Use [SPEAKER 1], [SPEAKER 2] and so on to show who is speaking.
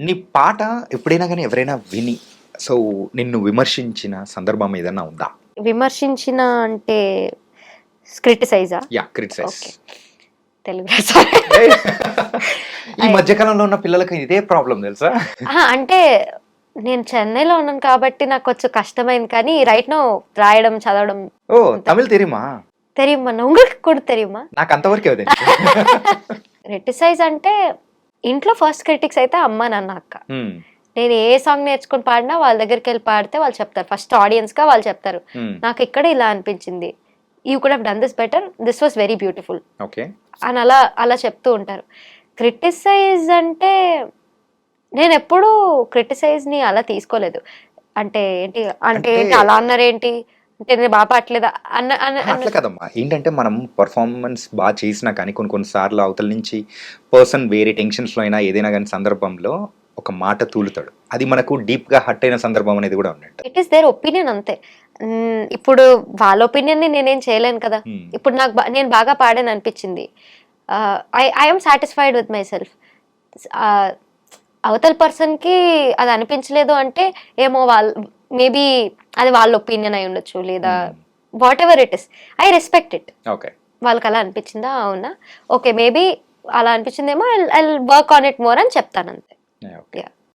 [SPEAKER 1] నీ పాట ఎప్పుడైనా గాని ఎవరైనా విని సో నిన్ను విమర్శించిన సందర్భం ఏదన్నా ఉందా?
[SPEAKER 2] విమర్శించిన అంటే క్రిటిసైజా?
[SPEAKER 1] యాహ్! క్రిటిసైజ్.
[SPEAKER 2] ఓకే. తెలుగులో సారీ.
[SPEAKER 1] ఈ మధ్య కాలంలో ఉన్న పిల్లలకి ఇదే ప్రాబ్లమ్ తెలుసా?
[SPEAKER 2] అహా! అంటే నేను చెన్నైలో ఉన్నాను కాబట్టి నాకు కొంచెం కష్టమైంది. కానీ రైట్ నౌ రాయడం, చదవడం
[SPEAKER 1] ఓహ్! తమిళ్ తెరియుమా?
[SPEAKER 2] தெரியுமா? உங்களுக்கு కూడా தெரியுமா?
[SPEAKER 1] నాకు అంతవరకే తెలుసు.
[SPEAKER 2] క్రిటిసైజ్ అంటే ఇంట్లో ఫస్ట్ క్రిటిక్స్ అయితే అమ్మ, నాన్న, అక్క.
[SPEAKER 1] హ్మ్.
[SPEAKER 2] నేను ఏ సాంగ్ నేర్చుకొని పాడినా వాళ్ళ దగ్గరికి వెళ్ళి పాడితే వాళ్ళు చెప్తారు. ఫస్ట్ ఆడియన్స్‌గా వాళ్ళు చెప్తారు.
[SPEAKER 1] హ్మ్.
[SPEAKER 2] నాకు ఇక్కడ ఇలా అనిపించింది. You could have done this better. This was very beautiful
[SPEAKER 1] okay.
[SPEAKER 2] అని అలా చెప్తూ ఉంటారు. క్రిటిసైజ్ అంటే నేనెప్పుడూ క్రిటిసైజ్‌ని అలా తీసుకోలేదు. అంటే ఏంటి
[SPEAKER 1] అంటే
[SPEAKER 2] అలా అన్నారేంటి? అంటే నేను బాగా పాడట్లేదా? అన్న అన్న
[SPEAKER 1] అట్లా
[SPEAKER 2] అన్న
[SPEAKER 1] కాదమ్మా. ఏంటంటే మనం పెర్ఫార్మన్స్ చేసినా కానీ కొన్ని కొన్ని సార్లు అవతల నుంచి పర్సన్ వేరే టెన్షన్స్‌లో అయినా ఏదైనా గాని సందర్భంలో ఒక మాట తూలుతాడు. అది మనకు డీప్‌గా హర్ట్ అయిన సందర్భం అనేది కూడా ఉన్నట్టు.
[SPEAKER 2] ఇట్ ఈస్ దేర్ ఒపీనియన్ అంతే. ఇప్పుడు వాళ్ళ ఒపీనియన్‌ని నేనేం చేయలేను కదా!
[SPEAKER 1] హ్మ్.
[SPEAKER 2] ఇప్పుడు నాకు నేను బాగా పాడాను అనిపించింది. I am satisfied with my self. ఆహ్, అవతల పర్సన్‌కి అది అనిపించలేదు అంటే ఏమో మేబీ అది వాళ్ళ ఒపీనియన్ అయి ఉండొచ్చు. లేదా
[SPEAKER 1] hmm.
[SPEAKER 2] Whatever it is. I respect it.
[SPEAKER 1] Okay.
[SPEAKER 2] వాళ్ళకి అలా అనిపించిందా? అవునా? ఓకే. మేబీ అలా అనిపించిందేమో I will work on it more అని చెప్తానంతే.
[SPEAKER 1] ఓకే.
[SPEAKER 2] యాహ్!